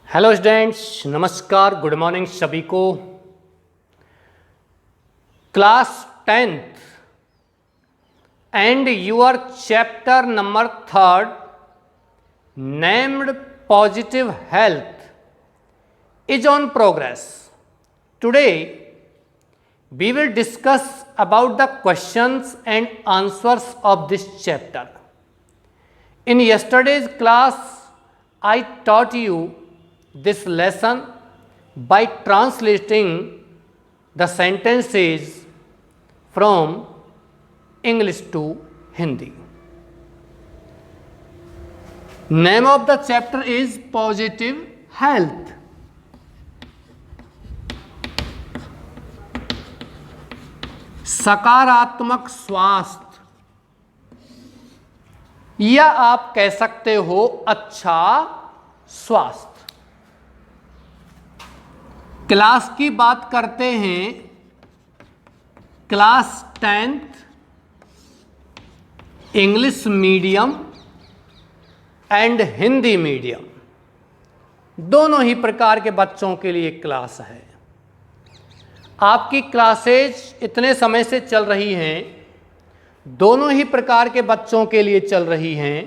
Hello students, नमस्कार, good morning सभी को। Class 10th and your chapter number 3 named positive health is on progress. Today we will discuss about the questions and answers of this chapter. In yesterday's class I taught you this lesson by translating the sentences from English to Hindi. Name of the chapter is Positive Health. सकारात्मक स्वास्थ्य, या आप कह सकते हो अच्छा स्वास्थ्य। Class की बात करते हैं। Class 10th English medium and Hindi medium दोनों ही प्रकार के बच्चों के लिए क्लास है। आपकी क्लासेज इतने समय से चल रही हैं, दोनों ही प्रकार के बच्चों के लिए चल रही हैं,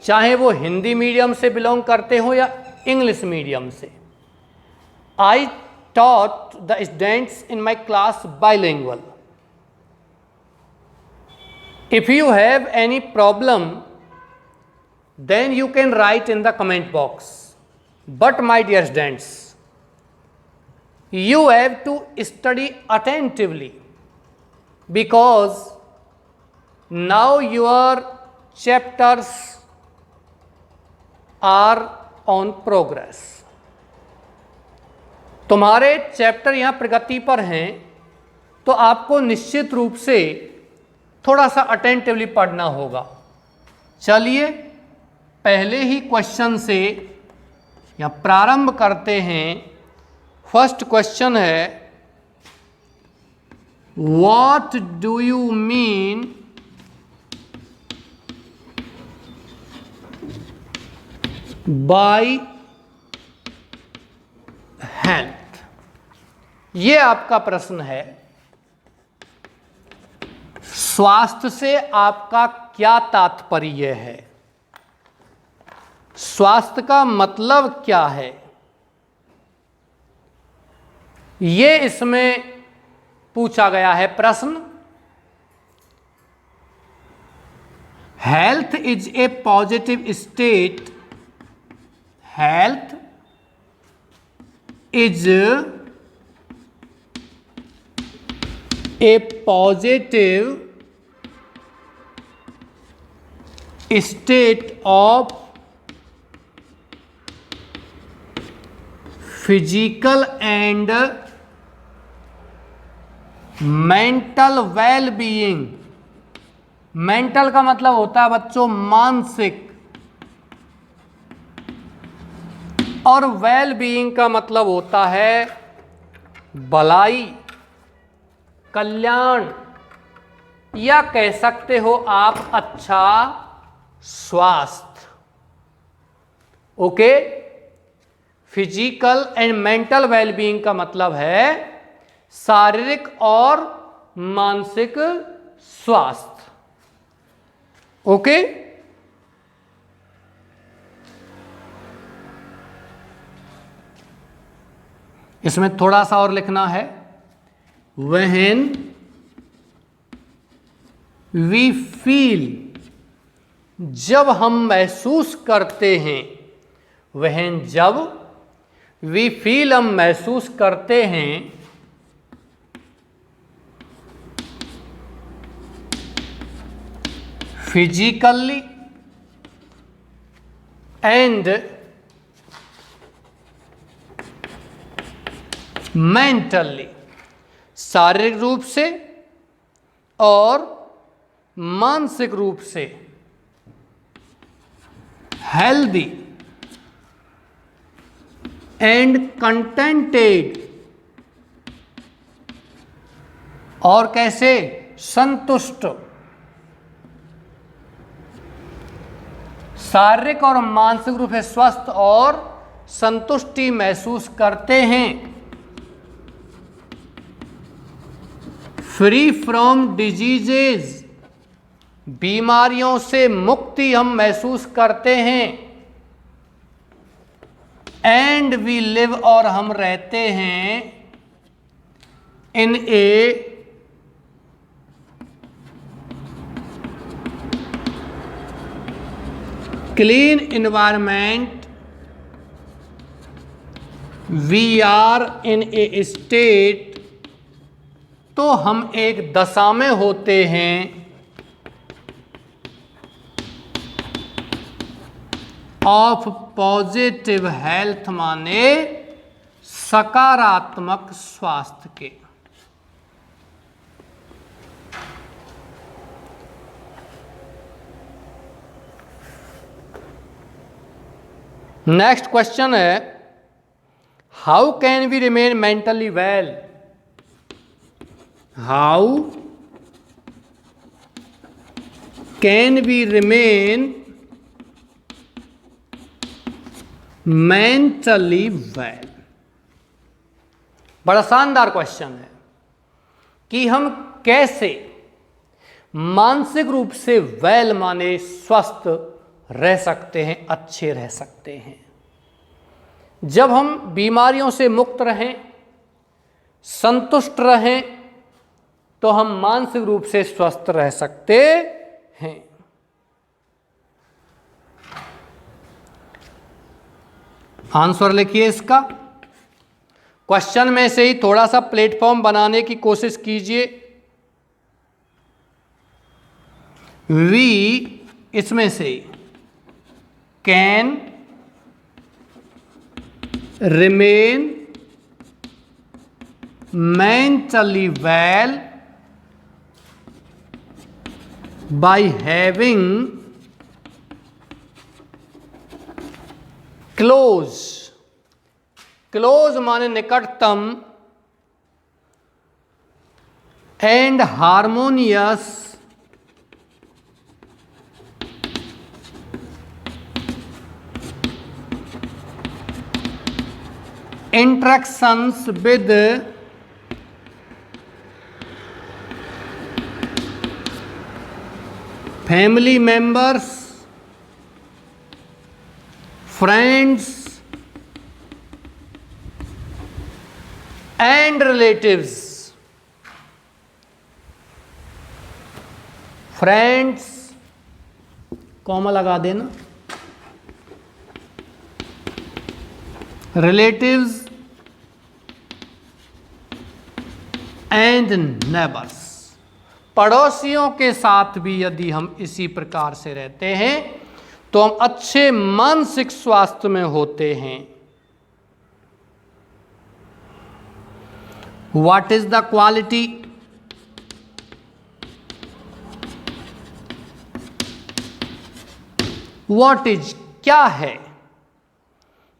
चाहे वो हिंदी मीडियम से बिलोंग करते हो या इंग्लिश मीडियम से। आई taught the students in my class bilingual. If you have any problem, then you can write in the comment box. But my dear students, you have to study attentively because now your chapters are on progress. तुम्हारे chapter यहाँ प्रगति पर हैं, तो आपको निश्चित रूप से थोड़ा सा अटेंटिवली पढ़ना होगा। चलिए पहले ही क्वेश्चन से यहाँ प्रारंभ करते हैं। फर्स्ट क्वेश्चन है, what do you mean by health? ये आपका प्रश्न है। स्वास्थ्य से आपका क्या तात्पर्य है? स्वास्थ्य का मतलब क्या है? ये इसमें पूछा गया है प्रश्न। Health is a positive state. Health is a positive state of physical and mental well-being। Mental का मतलब होता है बच्चों मानसिक, और वेल बीइंग का मतलब होता है भलाई, कल्याण, या कह सकते हो आप अच्छा स्वास्थ्य। Okay, physical and mental wellbeing का मतलब है शारीरिक और मानसिक स्वास्थ्य। ओके, इसमें थोड़ा सा और लिखना है। When we feel, जब हम महसूस करते हैं। when जब we feel हम महसूस करते हैं, physically and mentally, शारीरिक रूप से और मानसिक रूप से हेल्दी एंड कंटेंटेड, और कैसे संतुष्ट। शारीरिक और मानसिक रूप से स्वस्थ और संतुष्टि महसूस करते हैं, फ्री फ्रॉम डिजीजेज, बीमारियों से मुक्ति हम महसूस करते हैं, एंड वी लिव, और हम रहते हैं, in a clean environment, we are in a state, तो हम एक दशा में होते हैं ऑफ पॉजिटिव हेल्थ, माने सकारात्मक स्वास्थ्य के। नेक्स्ट क्वेश्चन है, how can we remain mentally well? How can we remain mentally well? बड़ा शानदार क्वेश्चन है कि हम कैसे मानसिक रूप से वेल माने स्वस्थ रह सकते हैं, अच्छे रह सकते हैं। जब हम बीमारियों से मुक्त रहें, संतुष्ट रहें, तो हम मानसिक रूप से स्वस्थ रह सकते हैं। आंसर लिखिए इसका। क्वेश्चन में से ही थोड़ा सा प्लेटफॉर्म बनाने की कोशिश कीजिए। वी, इसमें से can remain mentally well by having close, close माने निकटतम, and harmonious interactions with family members, friends and relatives. Friends comma लगा देना, रिलेटिव्स एंड नेबर्स, पड़ोसियों के साथ भी यदि हम इसी प्रकार से रहते हैं तो हम अच्छे मानसिक स्वास्थ्य में होते हैं। What is the quality? What is क्या है?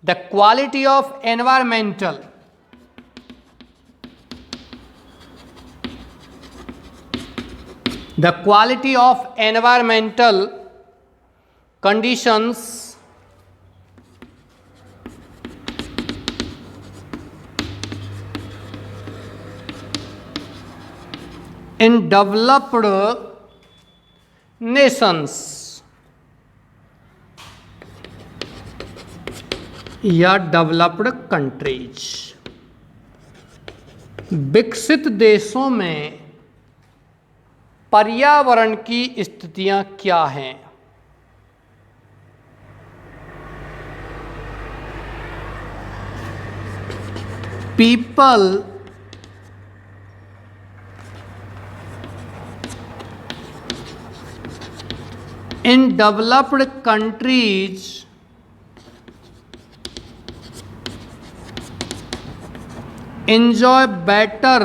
The quality of environmental, the quality of environmental conditions in developed nations या डेवलप्ड कंट्रीज, विकसित देशों में पर्यावरण की स्थितियां क्या हैं? People in developed countries enjoy better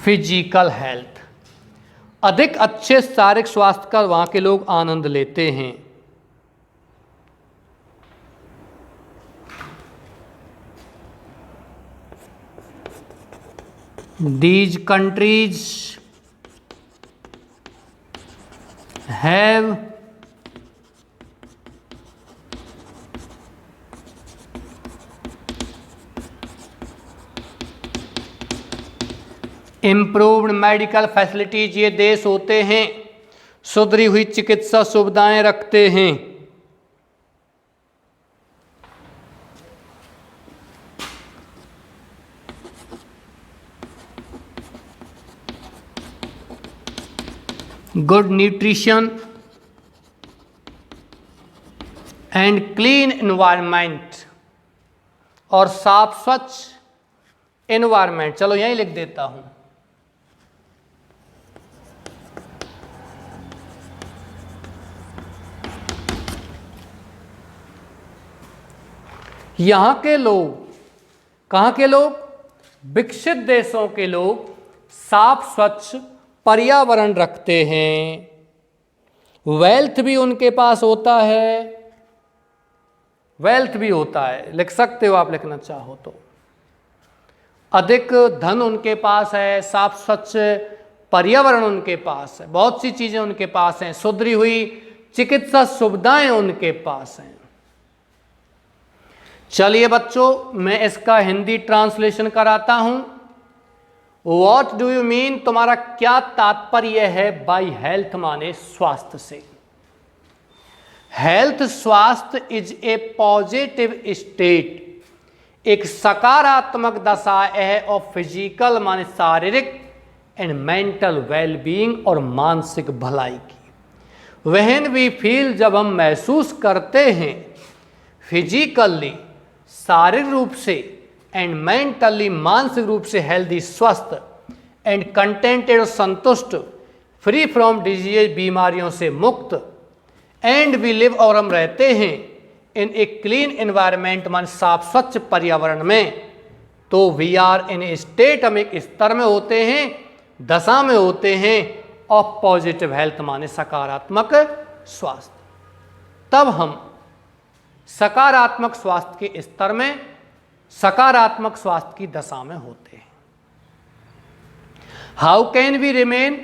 physical health, अधिक अच्छे शारीरिक स्वास्थ्य का वहां के लोग आनंद लेते हैं। These countries have improved medical facilities ये देश होते हैं सुधरी हुई चिकित्सा सुविधाएं रखते हैं। Good nutrition and clean environment, और साफ स्वच्छ एनवायरनमेंट। चलो यहीं लिख देता हूं। यहां के लोग, कहां के लोग? विकसित देशों के लोग साफ स्वच्छ पर्यावरण रखते हैं। वेल्थ भी उनके पास होता है, वेल्थ भी होता है, लिख सकते हो आप लिखना चाहो तो। अधिक धन उनके पास है, साफ स्वच्छ पर्यावरण उनके पास है, बहुत सी चीजें उनके पास हैं, सुधरी हुई चिकित्सा सुविधाएं उनके पास हैं। चलिए बच्चों, मैं इसका हिंदी ट्रांसलेशन कराता हूं। वॉट डू यू मीन, तुम्हारा क्या तात्पर्य है बाई हेल्थ माने स्वास्थ्य से? हेल्थ, स्वास्थ्य इज ए पॉजिटिव स्टेट, एक सकारात्मक दशा है ऑफ फिजिकल माने शारीरिक एंड मेंटल वेलबींग, और मानसिक भलाई की। व्हेन वी फील, जब हम महसूस करते हैं, फिजिकली शारीरिक रूप से, एंड मेंटली मानसिक रूप से हेल्दी स्वस्थ, एंड कंटेंटेड संतुष्ट, फ्री फ्रॉम डिजीज बीमारियों से मुक्त, एंड वी लिव और हम रहते हैं इन ए क्लीन एनवायरनमेंट मान साफ स्वच्छ पर्यावरण में, तो we are in a state, हम एक स्तर में होते हैं, दशा में होते हैं ऑफ पॉजिटिव हेल्थ माने सकारात्मक स्वास्थ्य। तब हम सकारात्मक स्वास्थ्य के स्तर में, सकारात्मक स्वास्थ्य की दशा में होते हैं। हाउ कैन वी रिमेन,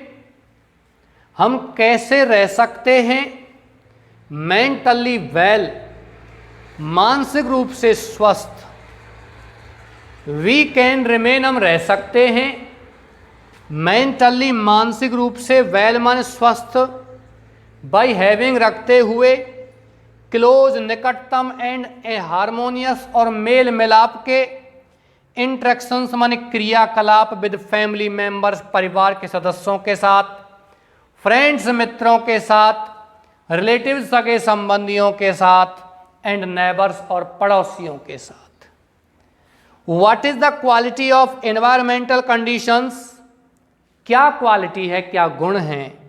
हम कैसे रह सकते हैं, मेंटली वेल, मानसिक रूप से स्वस्थ, वी कैन रिमेन, हम रह सकते हैं, मेंटली मानसिक रूप से वेल माने स्वस्थ, बाई हैविंग रखते हुए, क्लोज निकटतम एंड ए हारमोनियस और मेल मिलाप के, इंटरेक्शंस माने क्रियाकलाप विद फैमिली मेंबर्स, परिवार के सदस्यों के साथ, फ्रेंड्स मित्रों के साथ, रिलेटिव्स सगे संबंधियों के साथ, एंड नेबर्स और पड़ोसियों के साथ। What is the quality of environmental conditions, क्या क्वालिटी है, क्या गुण है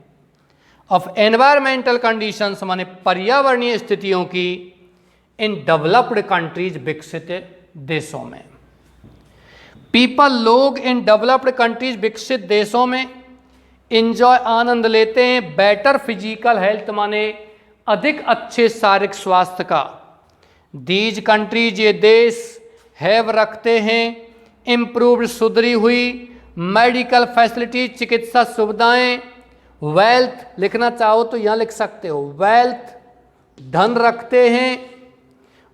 ऑफ एनवायरमेंटल कंडीशंस माने पर्यावरणीय स्थितियों की, इन डेवलप्ड कंट्रीज, विकसित देशों में। पीपल, लोग इन डेवलप्ड कंट्रीज, विकसित देशों में, इंजॉय आनंद लेते हैं, बेटर फिजिकल हेल्थ माने अधिक अच्छे शारीरिक स्वास्थ्य का। दीज कंट्रीज, ये देश, हैव रखते हैं, इम्प्रूव्ड सुधरी हुई, मेडिकल फैसिलिटी चिकित्सा सुविधाएं, वेल्थ लिखना चाहो तो यहां लिख सकते हो, वेल्थ धन रखते हैं,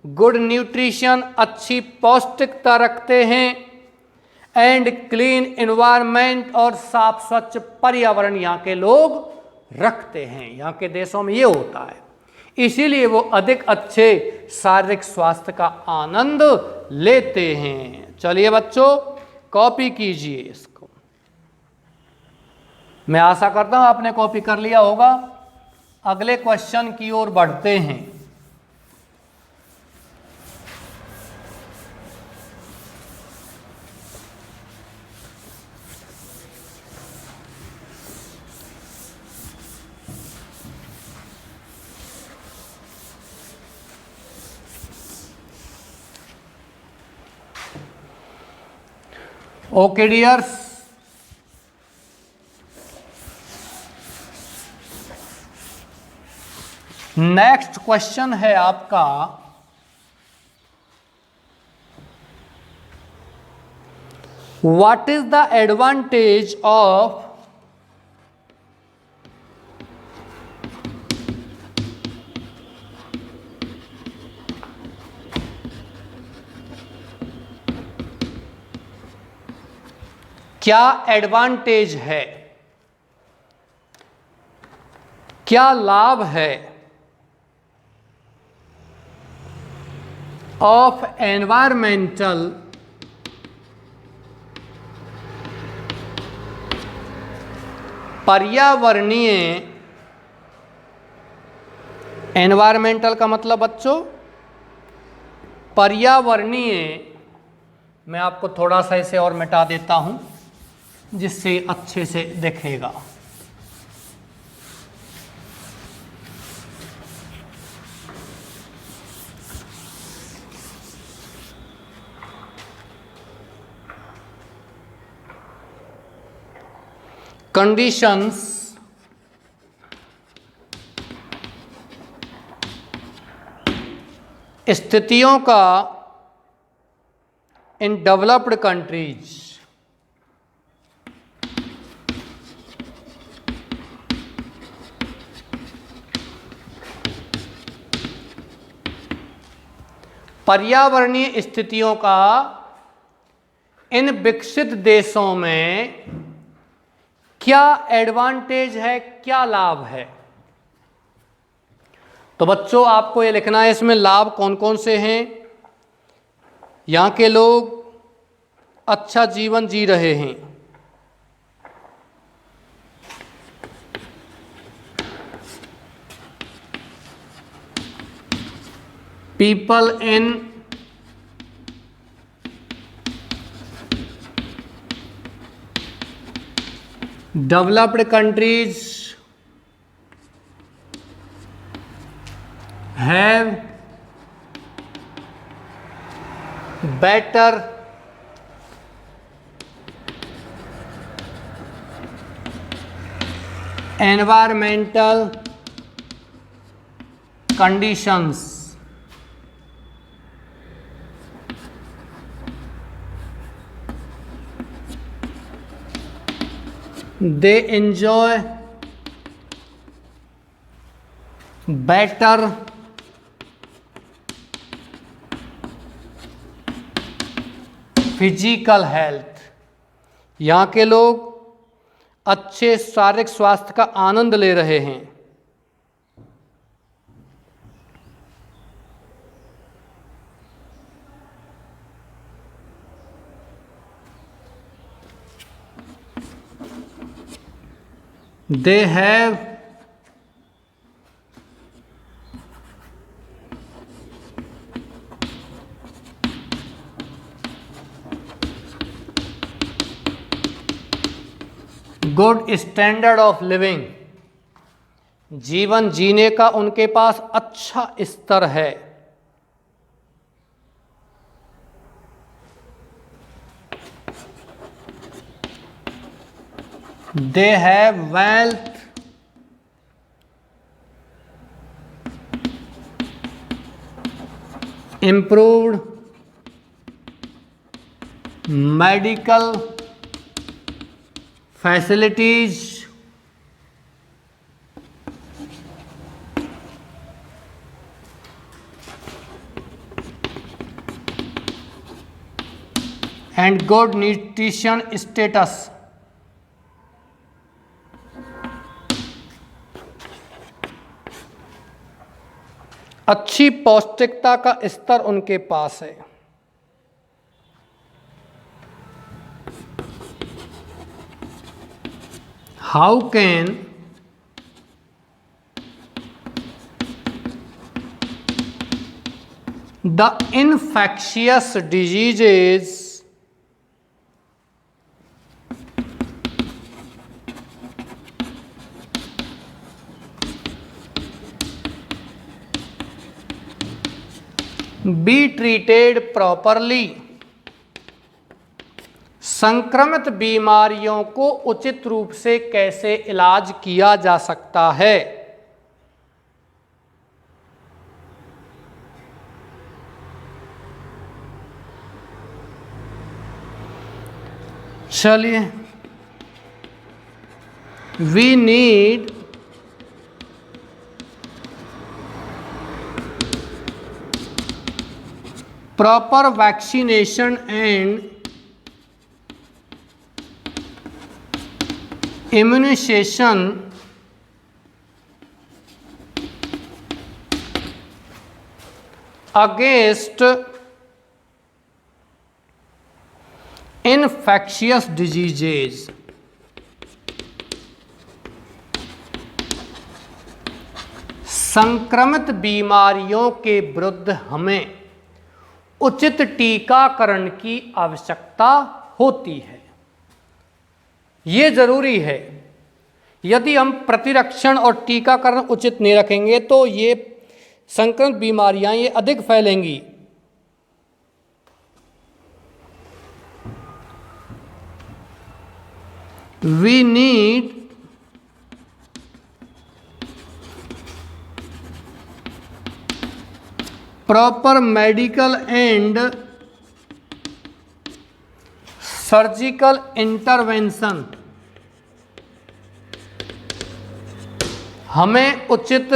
गुड न्यूट्रिशन अच्छी पौष्टिकता रखते हैं, एंड क्लीन एनवायरनमेंट और साफ स्वच्छ पर्यावरण यहाँ के लोग रखते हैं। यहाँ के देशों में ये होता है, इसीलिए वो अधिक अच्छे शारीरिक स्वास्थ्य का आनंद लेते हैं। चलिए बच्चों, कॉपी कीजिए इसको। मैं आशा करता हूं आपने कॉपी कर लिया होगा। अगले क्वेश्चन की ओर बढ़ते हैं। ओके डियर्स, नेक्स्ट क्वेश्चन है आपका, what is the advantage of क्या एडवांटेज है, क्या लाभ है ऑफ एनवायरमेंटल पर्यावरणीय, एनवायरमेंटल का मतलब बच्चों पर्यावरणीय। मैं आपको थोड़ा सा इसे और मिटा देता हूं जिससे अच्छे से दिखेगा। कंडीशंस स्थितियों का इन डेवलप्ड कंट्रीज, पर्यावरणीय स्थितियों का इन विकसित देशों में क्या एडवांटेज है, क्या लाभ है। तो बच्चों आपको ये लिखना है इसमें लाभ कौन कौन से हैं। यहाँ के लोग अच्छा जीवन जी रहे हैं, people in developed countries have better environmental conditions, they enjoy better physical health. यहाँ के लोग अच्छे शारीरिक स्वास्थ्य का आनंद ले रहे हैं। They have good standard of living, जीवन जीने का उनके पास अच्छा स्तर है। They have wealth, improved medical facilities, and good nutrition status। अच्छी पौष्टिकता का स्तर उनके पास है। How can the infectious diseases be treated properly, संक्रमित बीमारियों को उचित रूप से कैसे इलाज किया जा सकता है। चलिए, we need proper vaccination and immunisation against infectious diseases, संक्रमित बीमारियों के विरुद्ध हमें उचित टीकाकरण की आवश्यकता होती है। ये जरूरी है। यदि हम प्रतिरक्षण और टीकाकरण उचित नहीं रखेंगे तो ये संक्रमित बीमारियां ये अधिक फैलेंगी। We need proper medical and surgical intervention। हमें उचित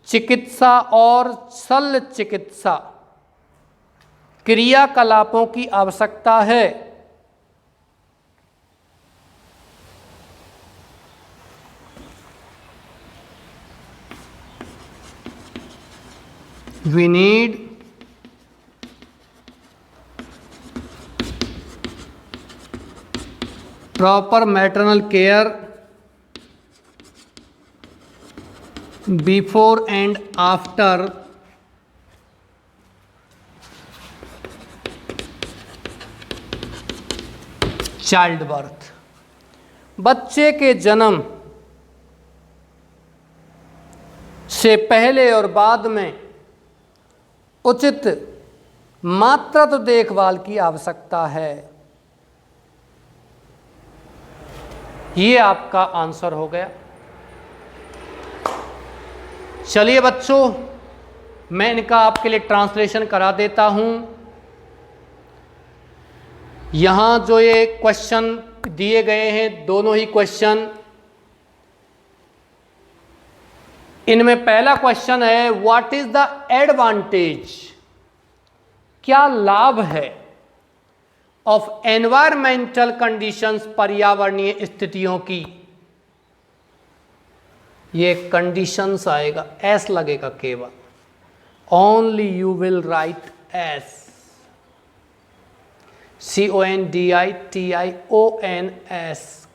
चिकित्सा और शल्य चिकित्सा क्रियाकलापों की आवश्यकता है। We need proper maternal care before and after child birth. बच्चे के जन्म से पहले और बाद में उचित मातृत्व देखभाल की आवश्यकता है। ये आपका आंसर हो गया। चलिए बच्चों, मैं इनका आपके लिए ट्रांसलेशन करा देता हूं। यहां जो ये क्वेश्चन दिए गए हैं, दोनों ही क्वेश्चन, इनमें पहला क्वेश्चन है व्हाट इज द एडवांटेज, क्या लाभ है ऑफ एनवायरमेंटल कंडीशंस, पर्यावरणीय स्थितियों की। ये कंडीशंस आएगा, एस लगेगा केवल, only you will write S, CONDITIONS,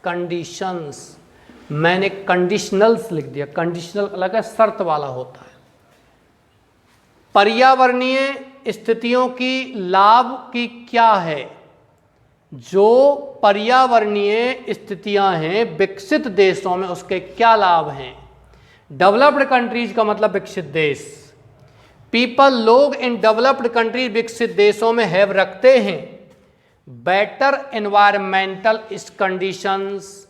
conditions. मैंने कंडीशनल्स लिख दिया, कंडीशनल अलग है, शर्त वाला होता है। पर्यावरणीय स्थितियों की लाभ की क्या है, जो पर्यावरणीय स्थितियां हैं विकसित देशों में, उसके क्या लाभ हैं। डेवलप्ड कंट्रीज का मतलब विकसित देश। पीपल, लोग इन डेवलप्ड कंट्रीज, विकसित देशों में हैव रखते हैं बेटर एनवायरमेंटल कंडीशंस,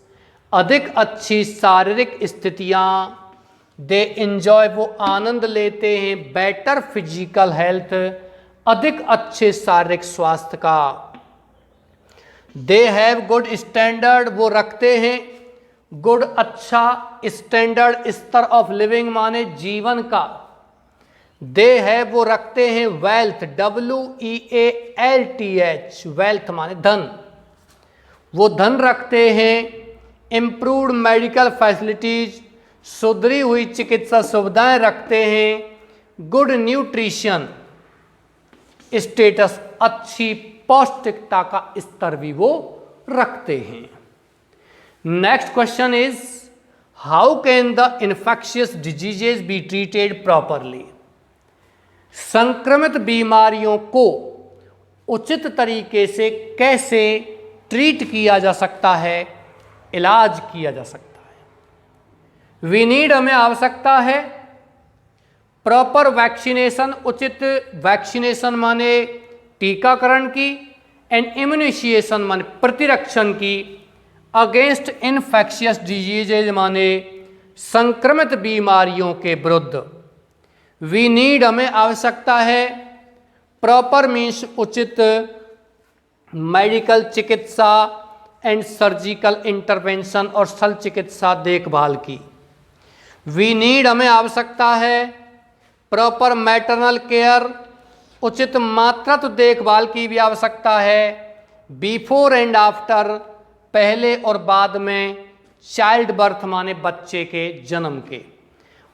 अधिक अच्छी शारीरिक स्थितियां। दे एंजॉय, वो आनंद लेते हैं, बेटर फिजिकल हेल्थ, अधिक अच्छे शारीरिक स्वास्थ्य का। दे हैव गुड स्टैंडर्ड, वो रखते हैं गुड, अच्छा स्टैंडर्ड, स्तर ऑफ लिविंग माने जीवन का। दे हैव, वो रखते हैं वेल्थ, WEALTH, वेल्थ माने धन, वो धन रखते हैं। इम्प्रूव्ड मेडिकल फैसिलिटीज, सुधरी हुई चिकित्सा सुविधाएं रखते हैं। गुड न्यूट्रिशन स्टेटस, अच्छी पौष्टिकता का स्तर भी वो रखते हैं। Next question is how can the infectious diseases be treated properly. संक्रमित बीमारियों को उचित तरीके से कैसे ट्रीट किया जा सकता है, इलाज किया जा सकता है। वी नीड, हमें आवश्यकता है प्रॉपर वैक्सीनेशन, उचित वैक्सीनेशन माने टीकाकरण की, एंड इम्यूनाइजेशन माने प्रतिरक्षण की, अगेंस्ट इन्फेक्शियस डिजीजेज माने संक्रमित बीमारियों के विरुद्ध। वी नीड, हमें आवश्यकता है प्रॉपर मीन्स उचित मेडिकल चिकित्सा एंड सर्जिकल इंटरवेंशन और शल्य चिकित्सा देखभाल की। वी नीड, हमें आवश्यकता है प्रॉपर मैटरनल केयर, उचित मातृत्व देखभाल की भी आवश्यकता है। बिफोर एंड आफ्टर पहले और बाद में चाइल्ड बर्थ माने बच्चे के जन्म के,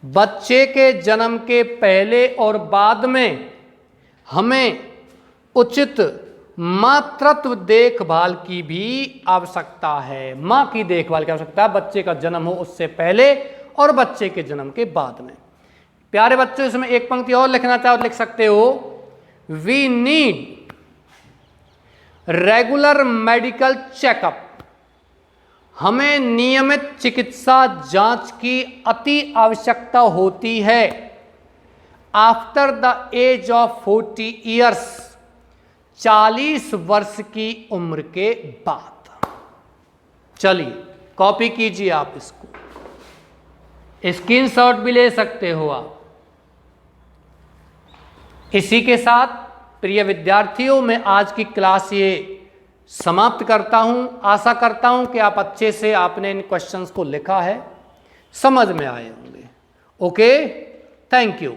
बच्चे के जन्म के पहले और बाद में हमें उचित मातृत्व देखभाल की भी आवश्यकता है। माँ की देखभाल की आवश्यकता है, बच्चे का जन्म हो उससे पहले और बच्चे के जन्म के बाद में। प्यारे बच्चों, इसमें एक पंक्ति और लिखना चाहो तो लिख सकते हो, we need regular medical checkup. हमें नियमित चिकित्सा जांच की अति आवश्यकता होती है after the age of 40 years, 40 वर्ष की उम्र के बाद। चलिए कॉपी कीजिए, आप इसको स्क्रीनशॉट भी ले सकते हो आप। इसी के साथ प्रिय विद्यार्थियों, मैं आज की क्लास ये समाप्त करता हूं। आशा करता हूं कि आप अच्छे से आपने इन क्वेश्चंस को लिखा है, समझ में आए होंगे। Okay, thank you.